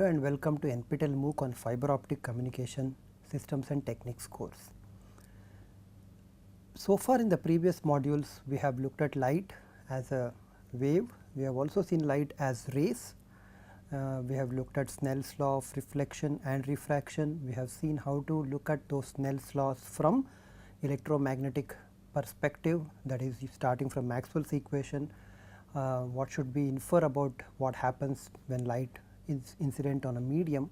Hello and welcome to NPTEL MOOC on Fiber Optic Communication Systems and Techniques course. So far in the previous modules we have looked at light as a wave, we have also seen light as rays, we have looked at Snell's law of reflection and refraction, we have seen how to look at those Snell's laws from electromagnetic perspective, that is starting from Maxwell's equation, what should we infer about what happens when light is incident on a medium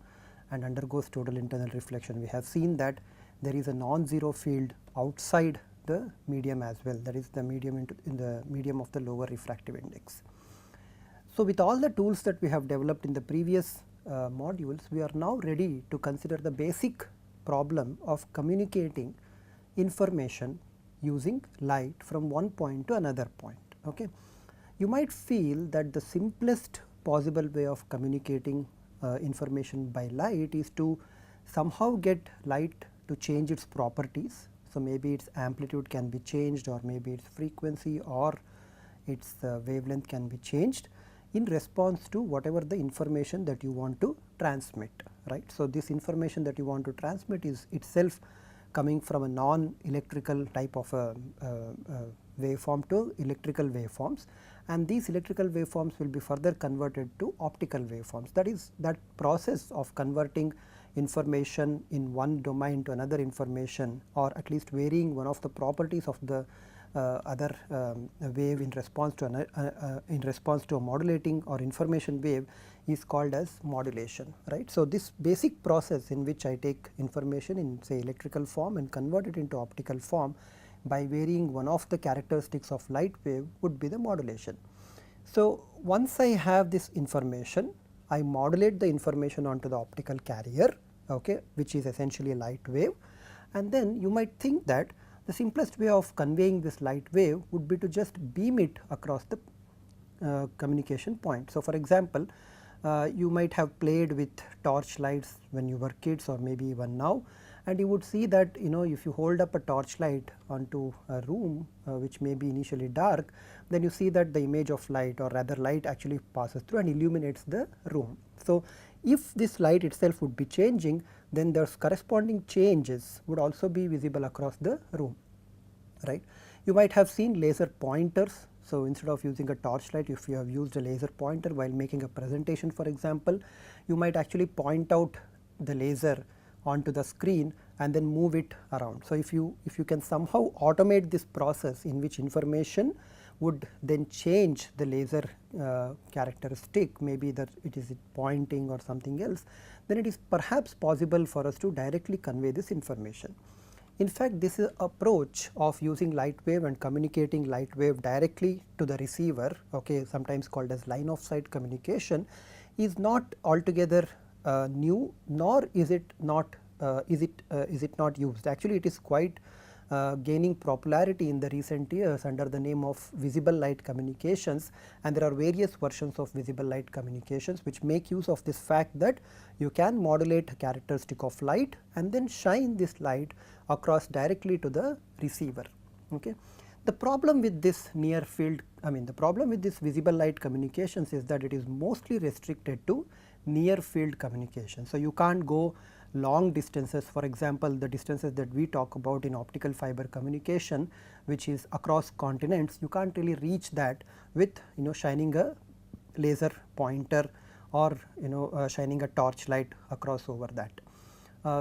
and undergoes total internal reflection. We have seen that there is a non-zero field outside the medium as well, that is the medium in the medium of the lower refractive index. So, with all the tools that we have developed in the previous modules, we are now ready to consider the basic problem of communicating information using light from one point to another point. Okay. You might feel that the simplest possible way of communicating information by light is to somehow get light to change its properties. So, maybe its amplitude can be changed, or maybe its frequency or its wavelength can be changed in response to whatever the information that you want to transmit, right. So, this information that you want to transmit is itself coming from a non-electrical type of a waveform to electrical waveforms, and these electrical waveforms will be further converted to optical waveforms. That is, that process of converting information in one domain to another information, or at least varying one of the properties of the other wave in response to a modulating or information wave, is called as modulation, right. So, this basic process in which I take information in say electrical form and convert it into optical form by varying one of the characteristics of light wave would be the modulation. So, once I have this information, I modulate the information onto the optical carrier, okay, which is essentially a light wave, and then you might think that the simplest way of conveying this light wave would be to just beam it across the communication point. So, for example, you might have played with torch lights when you were kids or maybe even now, and you would see that if you hold up a torch light onto a room which may be initially dark, then you see that the image of light, or rather light, actually passes through and illuminates the room. So, if this light itself would be changing, then those corresponding changes would also be visible across the room, right. You might have seen laser pointers. So, instead of using a torchlight, if you have used a laser pointer while making a presentation, for example, you might actually point out the laser onto the screen and then move it around. So, if you can somehow automate this process in which information would then change the laser characteristic, maybe that it is pointing or something else, then it is perhaps possible for us to directly convey this information. In fact, this approach of using light wave and communicating light wave directly to the receiver, okay, sometimes called as line of sight communication, is not altogether new, nor is it not used. Actually, it is quite gaining popularity in the recent years under the name of visible light communications, and there are various versions of visible light communications which make use of this fact that you can modulate a characteristic of light and then shine this light across directly to the receiver. Okay. The problem with this near field, the problem with this visible light communications is that it is mostly restricted to near field communication. So, you can't go long distances. For example, the distances that we talk about in optical fiber communication, which is across continents, you can't really reach that with shining a laser pointer or shining a torch light across over that.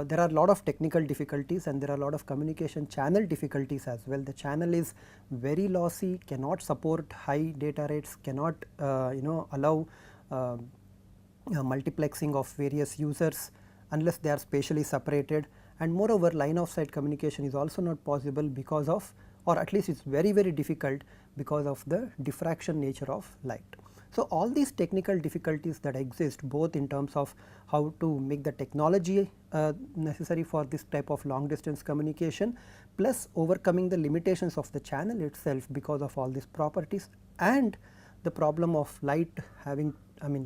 There are a lot of technical difficulties and there are a lot of communication channel difficulties as well. The channel is very lossy, cannot support high data rates, cannot allow multiplexing of various users unless they are spatially separated, and moreover line of sight communication is also not possible because of, or at least it is very difficult because of the diffraction nature of light. So, all these technical difficulties that exist both in terms of how to make the technology necessary for this type of long distance communication, plus overcoming the limitations of the channel itself because of all these properties, and the problem of light having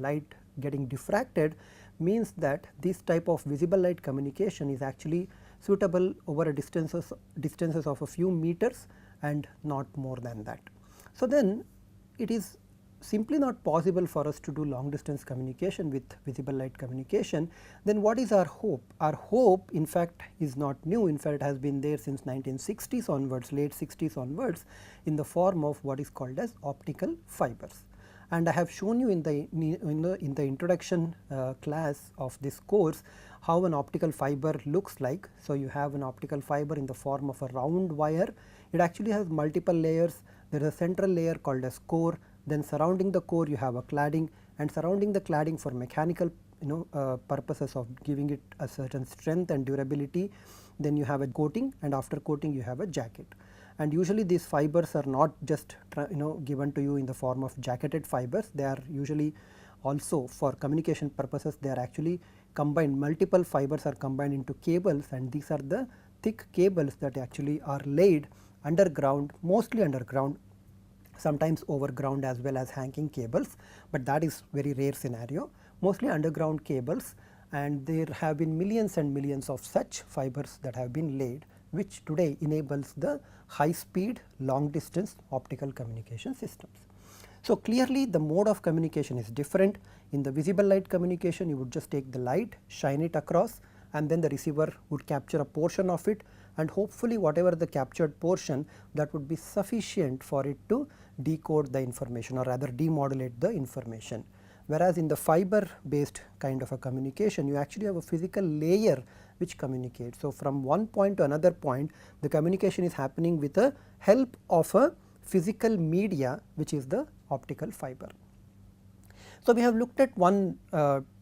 light getting diffracted, means that this type of visible light communication is actually suitable over a distances of a few meters and not more than that. So, then it is simply not possible for us to do long distance communication with visible light communication, then what is our hope? Our hope in fact is not new, in fact it has been there since 1960s onwards, late 60s onwards, in the form of what is called as optical fibers. And I have shown you in the introduction class of this course how an optical fiber looks like. So, you have an optical fiber in the form of a round wire. It actually has multiple layers. There is a central layer called as core, then surrounding the core you have a cladding, and surrounding the cladding for mechanical purposes of giving it a certain strength and durability, then you have a coating, and after coating you have a jacket. And usually these fibers are not just given to you in the form of jacketed fibers, they are usually also for communication purposes, they are actually combined, multiple fibers are combined into cables, and these are the thick cables that actually are laid underground, mostly underground, sometimes overground as well as hanging cables, but that is very rare scenario, mostly underground cables, and there have been millions and millions of such fibers that have been laid, which today enables the high speed long distance optical communication systems. So, clearly the mode of communication is different. In the visible light communication, you would just take the light, shine it across, and then the receiver would capture a portion of it, and hopefully whatever the captured portion, that would be sufficient for it to decode the information, or rather demodulate the information. Whereas in the fiber based kind of a communication, you actually have a physical layer which communicates. So, from one point to another point, the communication is happening with the help of a physical media, which is the optical fiber. So, we have looked at one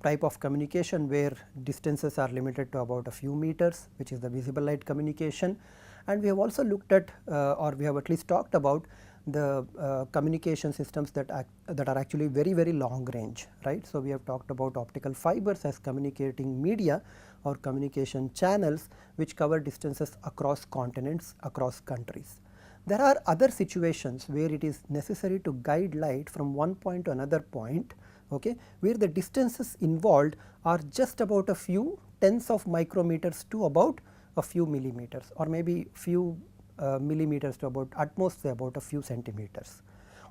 type of communication where distances are limited to about a few meters, which is the visible light communication, and we have also looked at or we have at least talked about the communication systems that are actually very long range, right. So, we have talked about optical fibers as communicating media or communication channels which cover distances across continents, across countries. There are other situations where it is necessary to guide light from one point to another point, okay, where the distances involved are just about a few tens of micrometers to about a few millimeters, or maybe few millimeters to about at most say about a few centimeters.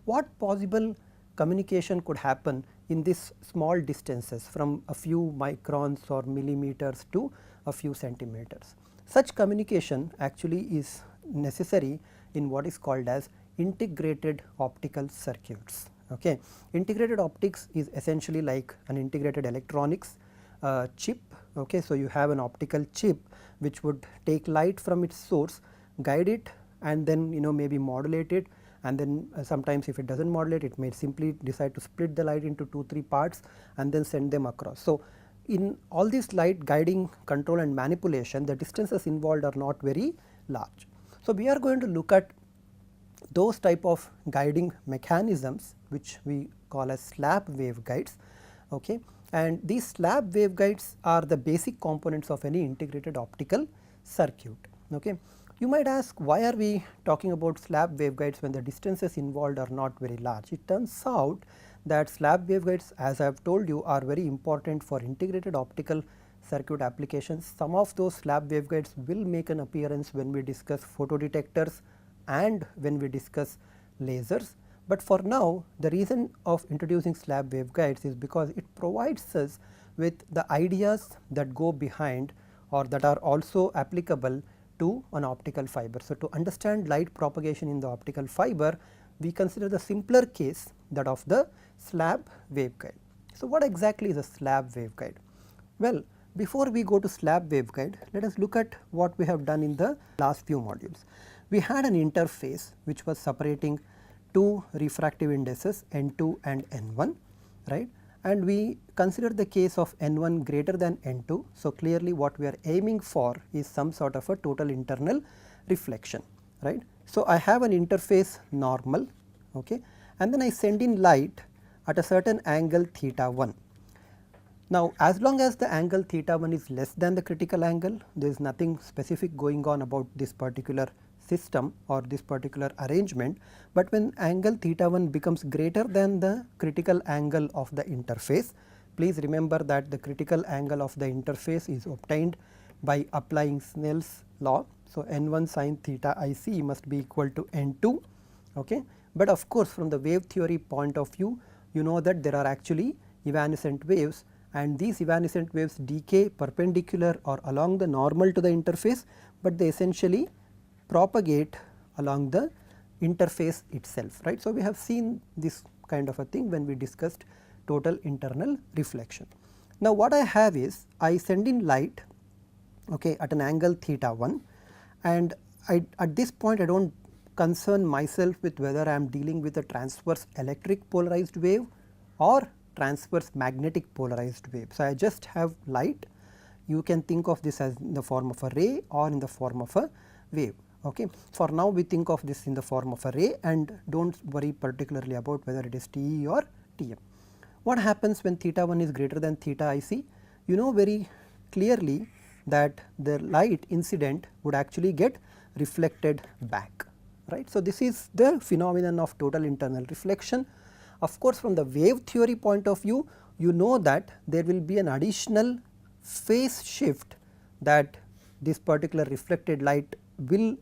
What possible communication could happen in these small distances from a few microns or millimeters to a few centimeters? Such communication actually is necessary in what is called as integrated optical circuits. Okay. Integrated optics is essentially like an integrated electronics chip. Okay. So, you have an optical chip which would take light from its source, guide it, and then maybe modulate it, and then sometimes if it does not modulate, it may simply decide to split the light into 2-3 parts and then send them across. So, in all this light guiding, control and manipulation, the distances involved are not very large. So, we are going to look at those type of guiding mechanisms which we call as slab waveguides, okay. And these slab waveguides are the basic components of any integrated optical circuit. Okay. You might ask, why are we talking about slab waveguides when the distances involved are not very large? It turns out that slab waveguides, as I have told you, are very important for integrated optical circuit applications. Some of those slab waveguides will make an appearance when we discuss photodetectors and when we discuss lasers. But for now, the reason of introducing slab waveguides is because it provides us with the ideas that go behind or that are also applicable to an optical fiber. So, to understand light propagation in the optical fiber, we consider the simpler case, that of the slab waveguide. So, what exactly is a slab waveguide? Well, before we go to slab waveguide, let us look at what we have done in the last few modules. We had an interface which was separating two refractive indices N2 and N1, right, and we consider the case of N1 greater than N2. So, clearly what we are aiming for is some sort of a total internal reflection, right. So, I have an interface normal, okay, and then I send in light at a certain angle theta 1. Now, as long as the angle theta 1 is less than the critical angle, there is nothing specific going on about this particular system or this particular arrangement, but when angle theta 1 becomes greater than the critical angle of the interface, please remember that the critical angle of the interface is obtained by applying Snell's law. So, N1 sin theta IC must be equal to N2, okay, but of course from the wave theory point of view, you know that there are actually evanescent waves, and these evanescent waves decay perpendicular or along the normal to the interface, but they essentially propagate along the interface itself, right. So, we have seen this kind of a thing when we discussed total internal reflection. Now, what I have is I send in light, okay, at an angle theta 1, and at this point I do not concern myself with whether I am dealing with a transverse electric polarized wave or transverse magnetic polarized wave. So, I just have light. You can think of this as in the form of a ray or in the form of a wave. Okay. For now, we think of this in the form of a ray and do not worry particularly about whether it is TE or TM. What happens when theta 1 is greater than theta IC? You know very clearly that the light incident would actually get reflected back, right. So, this is the phenomenon of total internal reflection. Of course, from the wave theory point of view, you know that there will be an additional phase shift that this particular reflected light will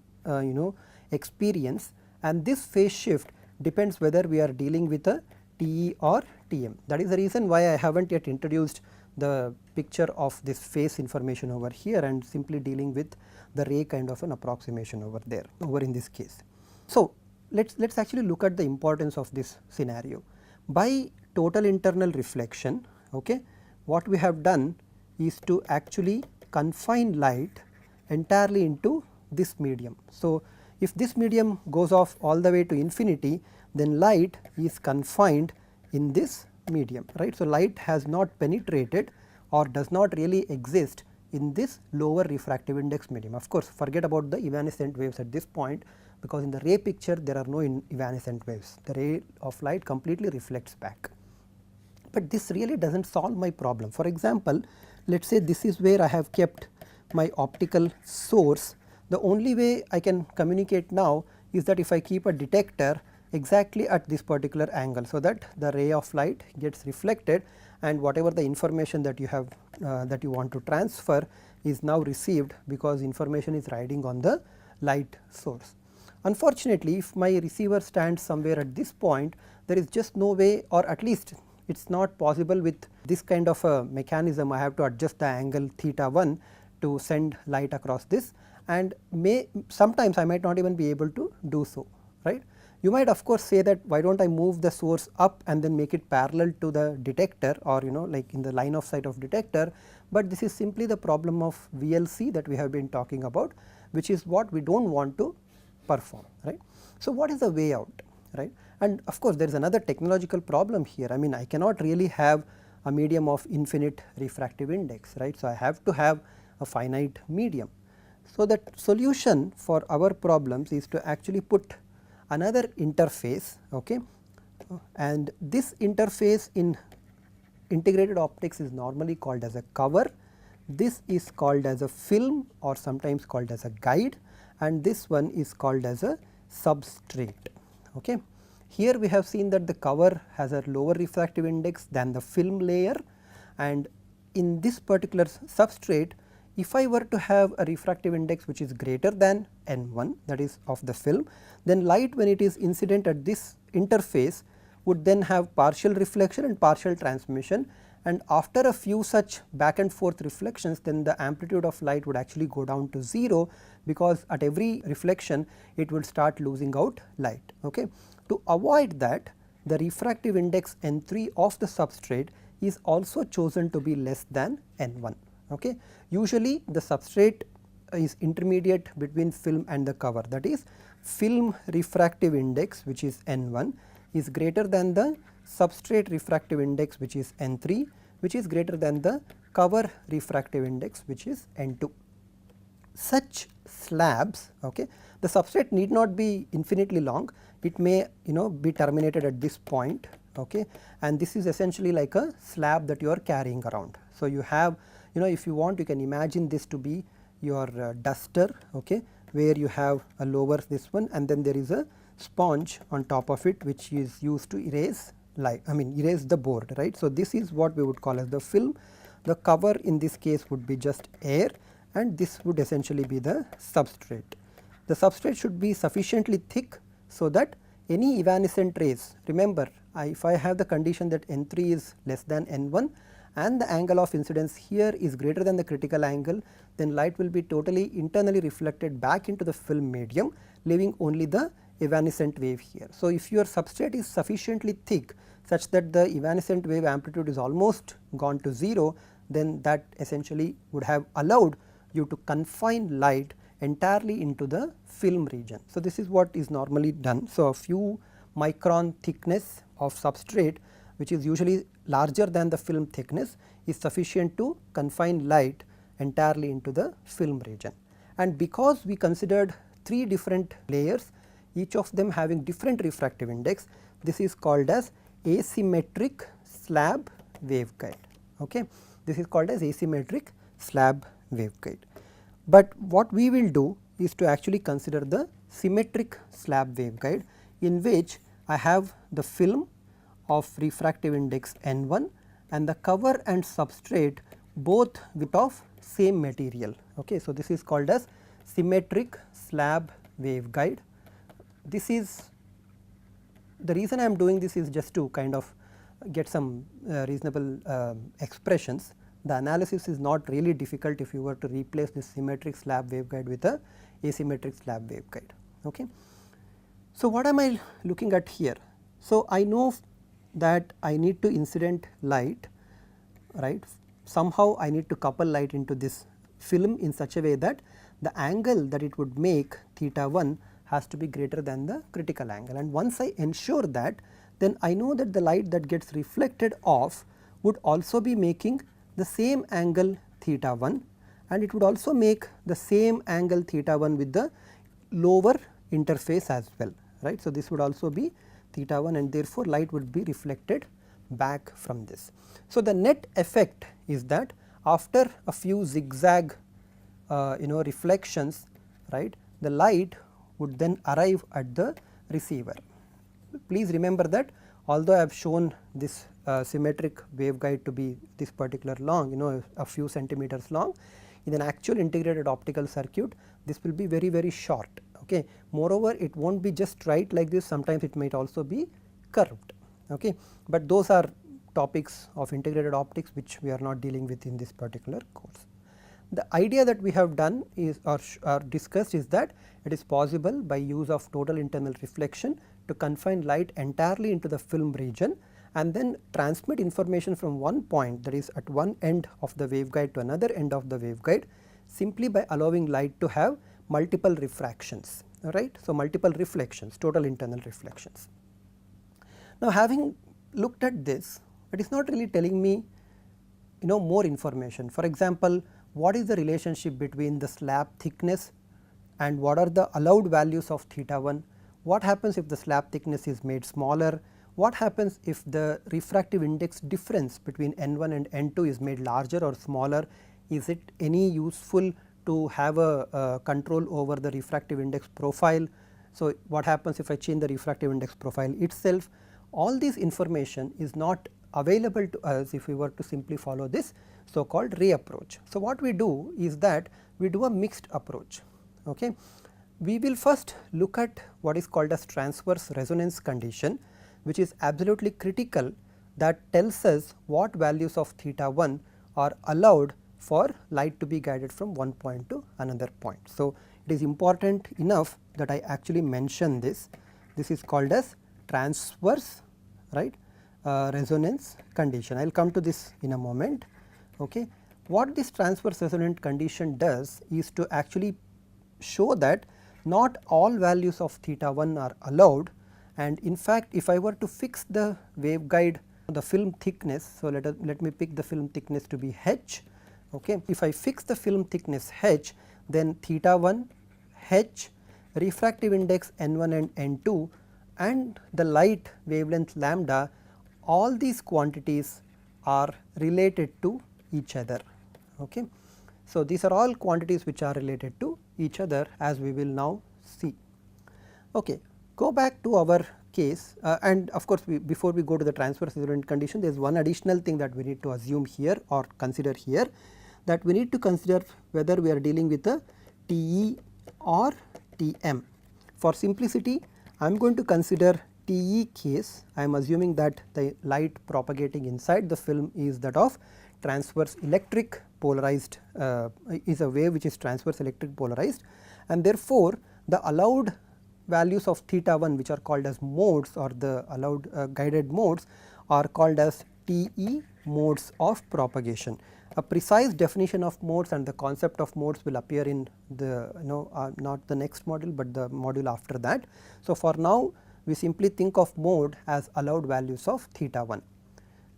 experience, and this phase shift depends whether we are dealing with a TE or TM. That is the reason why I have not yet introduced the picture of this phase information over here and simply dealing with the ray kind of an approximation over there, over in this case. So, let us actually look at the importance of this scenario. By total internal reflection, okay, what we have done is to actually confine light entirely into this medium. So, if this medium goes off all the way to infinity, then light is confined in this medium, right. So, light has not penetrated or does not really exist in this lower refractive index medium. Of course, forget about the evanescent waves at this point, because in the ray picture there are no evanescent waves, the ray of light completely reflects back. But this really does not solve my problem. For example, let us say this is where I have kept my optical source. The only way I can communicate now is that if I keep a detector exactly at this particular angle, so that the ray of light gets reflected and whatever the information that you have that you want to transfer is now received, because information is riding on the light source. Unfortunately, if my receiver stands somewhere at this point, there is just no way, or at least it is not possible with this kind of a mechanism. I have to adjust the angle theta 1 to send light across this, and sometimes I might not even be able to do so, right. You might of course say that why do not I move the source up and then make it parallel to the detector, or like in the line of sight of detector, but this is simply the problem of VLC that we have been talking about, which is what we do not want to perform, right. So, what is the way out, right, and of course, there is another technological problem here. I mean, I cannot really have a medium of infinite refractive index, right. So, I have to have a finite medium. So, the solution for our problems is to actually put another interface, okay, and this interface in integrated optics is normally called as a cover. This is called as a film or sometimes called as a guide, and this one is called as a substrate. Okay. Here we have seen that the cover has a lower refractive index than the film layer, and in this particular substrate, if I were to have a refractive index which is greater than N1, that is of the film, then light when it is incident at this interface would then have partial reflection and partial transmission, and after a few such back and forth reflections, then the amplitude of light would actually go down to 0, because at every reflection it would start losing out light. Okay. To avoid that, the refractive index N3 of the substrate is also chosen to be less than N1. Okay. Usually the substrate is intermediate between film and the cover, that is film refractive index, which is N1, is greater than the substrate refractive index, which is N3, which is greater than the cover refractive index, which is N2. Such slabs, okay, the substrate need not be infinitely long, it may be terminated at this point, okay, and this is essentially like a slab that you are carrying around. So, you have if you want, you can imagine this to be your duster, okay, where you have a lower this one, and then there is a sponge on top of it which is used to erase erase the board, right. So, this is what we would call as the film. The cover in this case would be just air, and this would essentially be the substrate. The substrate should be sufficiently thick so that any evanescent rays, remember if I have the condition that N3 is less than N1 and the angle of incidence here is greater than the critical angle, then light will be totally internally reflected back into the film medium, leaving only the evanescent wave here. So, if your substrate is sufficiently thick such that the evanescent wave amplitude is almost gone to 0, then that essentially would have allowed you to confine light entirely into the film region. So, this is what is normally done. So, a few micron thickness of substrate which is usually larger than the film thickness is sufficient to confine light entirely into the film region. And because we considered 3 different layers, each of them having different refractive index, this is called as asymmetric slab waveguide. Okay. This is called as asymmetric slab waveguide. But what we will do is to actually consider the symmetric slab waveguide, in which I have the film of refractive index N1 and the cover and substrate both with of same material. Okay. So, this is called as symmetric slab waveguide. This is the reason I am doing this is just to kind of get some reasonable expressions. The analysis is not really difficult if you were to replace this symmetric slab waveguide with a asymmetric slab waveguide. Okay. So, what am I looking at here? So, I know that I need to incident light, right. Somehow I need to couple light into this film in such a way that the angle that it would make theta 1 has to be greater than the critical angle, and once I ensure that, then I know that the light that gets reflected off would also be making the same angle theta 1, and it would also make the same angle theta 1 with the lower interface as well, right. So, this would also be theta 1, and therefore, light would be reflected back from this. So, the net effect is that after a few zigzag reflections, right, the light would then arrive at the receiver. Please remember that although I have shown this symmetric waveguide to be this particular long, a few centimeters long, in an actual integrated optical circuit this will be very short. Okay. Moreover, it will not be just right like this, sometimes it might also be curved. Okay. But those are topics of integrated optics which we are not dealing with in this particular course. The idea that we have done is or discussed is that it is possible by use of total internal reflection to confine light entirely into the film region and then transmit information from one point, that is at one end of the waveguide to another end of the waveguide, simply by allowing light to have multiple refractions, right. So, multiple reflections, total internal reflections. Now, having looked at this, it is not really telling me more information. For example, what is the relationship between the slab thickness and what are the allowed values of theta 1? What happens if the slab thickness is made smaller? What happens if the refractive index difference between N1 and N2 is made larger or smaller? Is it any useful to have a control over the refractive index profile? So, what happens if I change the refractive index profile itself? All this information is not available to us if we were to simply follow this so called ray approach. So, what we do is that we do a mixed approach. Okay. We will first look at what is called as transverse resonance condition, which is absolutely critical, that tells us what values of theta 1 are allowed for light to be guided from one point to another point. So, it is important enough that I actually mention this. This is called as transverse, right, resonance condition. I will come to this in a moment. Okay. What this transverse resonant condition does is to actually show that not all values of theta 1 are allowed, and in fact, if I were to fix the waveguide, the film thickness, so let me pick the film thickness to be h. Okay. If I fix the film thickness h, then theta 1, h, refractive index N1 and N2 and the light wavelength lambda, all these quantities are related to each other. Okay. So, these are all quantities which are related to each other, as we will now see. Okay. Go back to our case and of course, before we go to the transverse resonant condition, there is one additional thing that we need to assume here or consider here, that we need to consider whether we are dealing with a TE or TM. For simplicity, I am going to consider TE case. I am assuming that the light propagating inside the film is that of transverse electric polarized is a wave which is transverse electric polarized, and therefore, the allowed values of theta 1 which are called as modes or the allowed guided modes are called as TE modes of propagation. A precise definition of modes and the concept of modes will appear in the not the next module, but the module after that. So, for now we simply think of mode as allowed values of theta 1.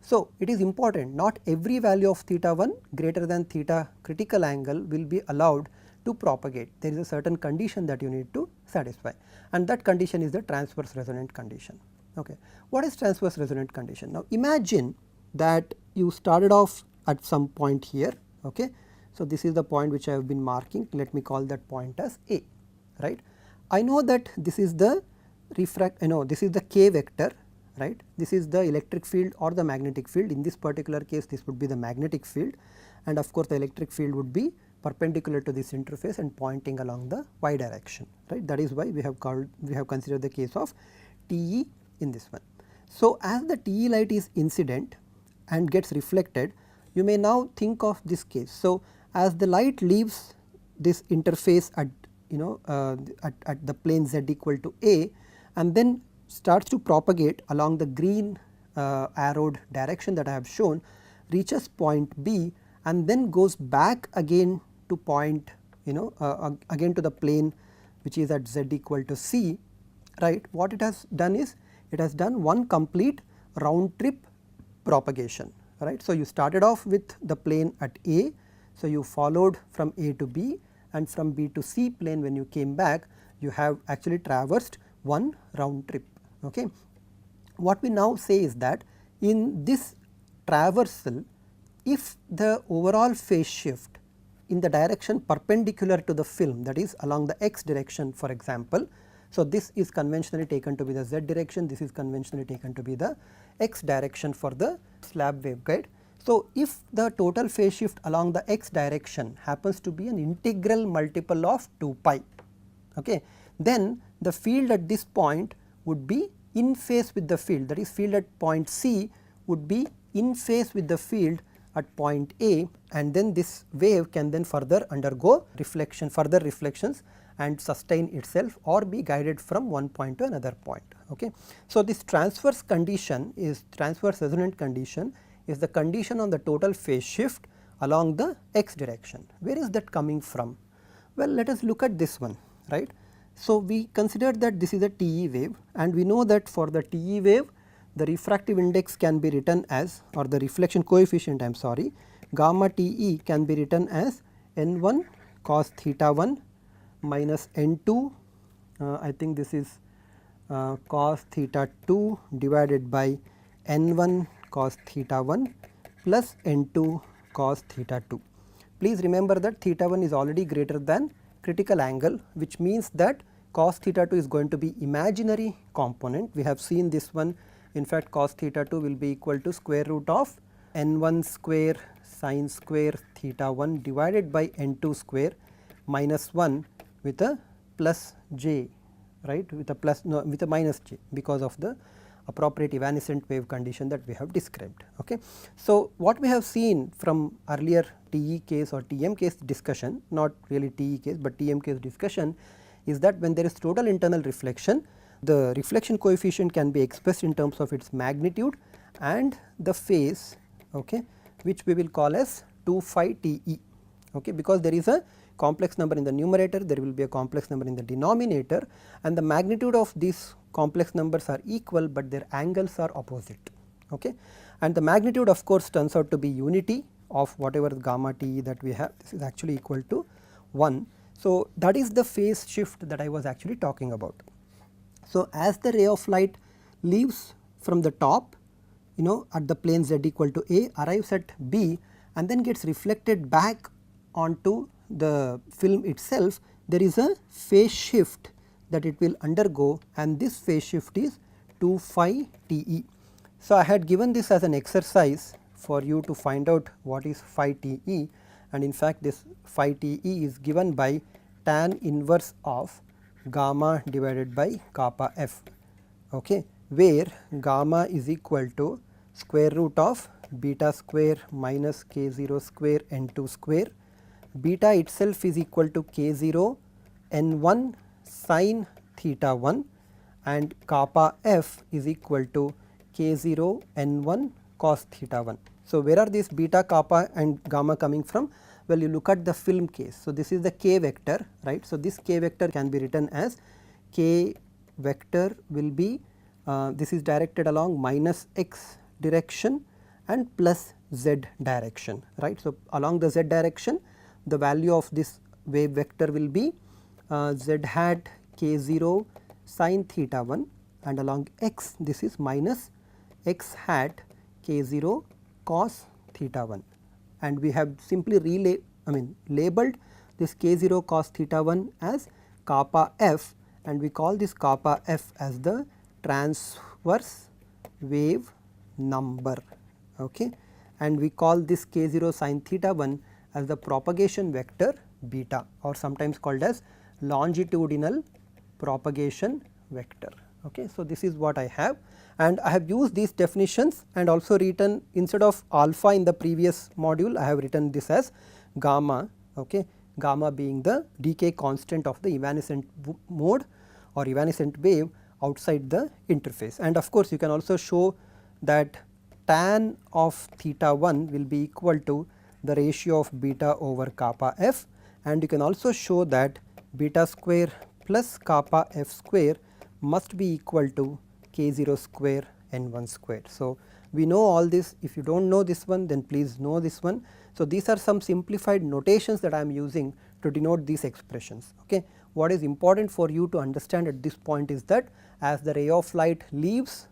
So, it is important not every value of theta 1 greater than theta critical angle will be allowed to propagate. There is a certain condition that you need to satisfy, and that condition is the transverse resonant condition. Okay. What is transverse resonant condition? Now, imagine that you started off at some point here. Okay. So, this is the point which I have been marking, let me call that point as A, right. I know that this is the this is the k vector, right. This is the electric field or the magnetic field. In this particular case, this would be the magnetic field, and of course, the electric field would be perpendicular to this interface and pointing along the y direction, right. That is why we have considered the case of TE in this one. So, as the TE light is incident and gets reflected, you may now think of this case. So, as the light leaves this interface at at the plane z equal to A and then starts to propagate along the green arrowed direction that I have shown, reaches point B and then goes back again to point again to the plane which is at z equal to C, right. What it has done is it has done one complete round trip propagation, right. So, you started off with the plane at A, so you followed from A to B, and from B to C plane when you came back you have actually traversed one round trip. Okay. What we now say is that in this traversal, if the overall phase shift in the direction perpendicular to the film, that is along the x direction for example. So, this is conventionally taken to be the z direction, this is conventionally taken to be the x direction for the slab waveguide. So, if the total phase shift along the x direction happens to be an integral multiple of 2 pi, okay, then the field at this point would be in phase with the field, that is field at point C would be in phase with the field at point A, and then this wave can then further undergo further reflections and sustain itself or be guided from one point to another point. Okay. So, this transverse resonant condition is the condition on the total phase shift along the x direction. Where is that coming from? Well, let us look at this one, right. So, we considered that this is a TE wave, and we know that for the TE wave the refractive index can be written as, or the reflection coefficient I am sorry, gamma TE can be written as n1 cos theta 1 minus n2 I think this is cos theta 2 divided by n1 cos theta 1 plus n2 cos theta 2. Please remember that theta 1 is already greater than critical angle, which means that cos theta 2 is going to be imaginary component. We have seen this one. In fact, cos theta 2 will be equal to square root of n1 square sin square theta 1 divided by n2 square minus 1 with a plus j, right, with a minus j because of the appropriate evanescent wave condition that we have described. Okay. So, what we have seen from earlier TE case or TM case discussion, not really TE case, but TM case discussion, is that when there is total internal reflection, the reflection coefficient can be expressed in terms of its magnitude and the phase, okay, which we will call as 2 phi TE, okay, because there is a complex number in the numerator, there will be a complex number in the denominator, and the magnitude of these complex numbers are equal, but their angles are opposite. Okay. And the magnitude of course turns out to be unity of whatever gamma TE that we have, this is actually equal to 1. So, that is the phase shift that I was actually talking about. So, as the ray of light leaves from the top at the plane z equal to A, arrives at B and then gets reflected back onto the film itself, there is a phase shift that it will undergo, and this phase shift is 2 phi TE. So, I had given this as an exercise for you to find out what is phi TE, and in fact this phi TE is given by tan inverse of gamma divided by kappa f, okay, where gamma is equal to square root of beta square minus k 0 square n 2 square, beta itself is equal to k 0 n 1 sin theta 1 and kappa f is equal to k 0 n 1 cos theta 1. So, where are these beta, kappa and gamma coming from? Well, you look at the film case. So, this is the k vector, right. So, this k vector can be written as k vector will be this is directed along minus x direction and plus z direction, right. So, along the z direction the value of this wave vector will be z hat k 0 sin theta 1 and along x this is minus x hat k 0 cos theta 1, and we have simply labeled this k 0 cos theta 1 as kappa f, and we call this kappa f as the transverse wave number, okay, and we call this k 0 sin theta 1 as the propagation vector beta, or sometimes called as longitudinal propagation vector. Okay. So, this is what I have, and I have used these definitions and also written, instead of alpha in the previous module, I have written this as gamma, okay, gamma being the decay constant of the evanescent mode or evanescent wave outside the interface. And of course, you can also show that tan of theta 1 will be equal to the ratio of beta over kappa f, and you can also show that beta square plus kappa f square must be equal to k 0 square n 1 square. So, we know all this. If you do not know this one, then please know this one. So, these are some simplified notations that I am using to denote these expressions. Okay. What is important for you to understand at this point is that as the ray of light leaves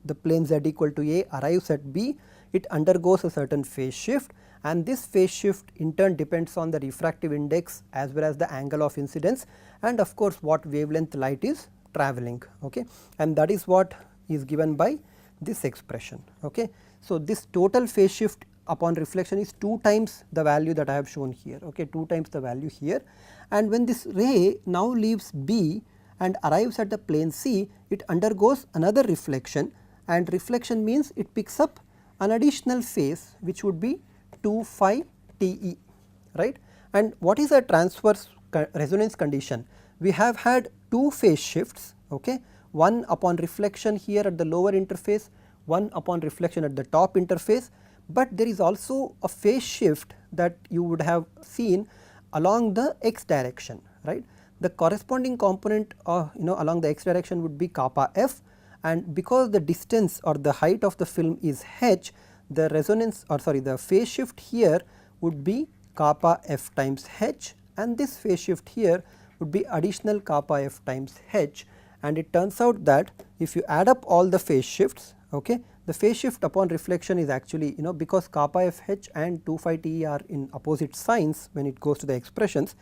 the plane z equal to a, arrives at b, it undergoes a certain phase shift, and this phase shift in turn depends on the refractive index as well as the angle of incidence, and of course, what wavelength light is travelling, okay, and that is what is given by this expression. Okay. So, this total phase shift upon reflection is 2 times the value that I have shown here, okay, 2 times the value here, and when this ray now leaves B and arrives at the plane C, it undergoes another reflection, and reflection means it picks up an additional phase which would be 2 phi T e, right. And what is a transverse resonance condition? We have had 2 phase shifts, okay, one upon reflection here at the lower interface, one upon reflection at the top interface, but there is also a phase shift that you would have seen along the x direction, right. The corresponding component along the x direction would be kappa f, and because the distance or the height of the film is h, the resonance or sorry the phase shift here would be kappa f times h, and this phase shift here would be additional kappa f times h, and it turns out that if you add up all the phase shifts, okay, the phase shift upon reflection is actually because kappa f h and 2 phi t are in opposite signs when it goes to the expressions,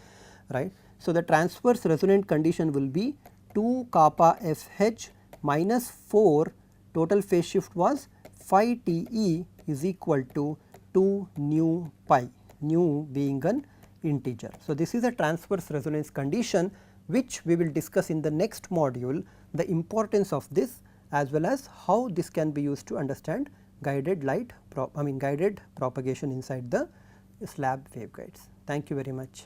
right. So, the transverse resonant condition will be 2 kappa f h minus 4, total phase shift was phi t e is equal to 2 nu pi, nu being an integer. So, this is a transverse resonance condition which we will discuss in the next module, the importance of this as well as how this can be used to understand guided light guided propagation inside the slab waveguides. Thank you very much.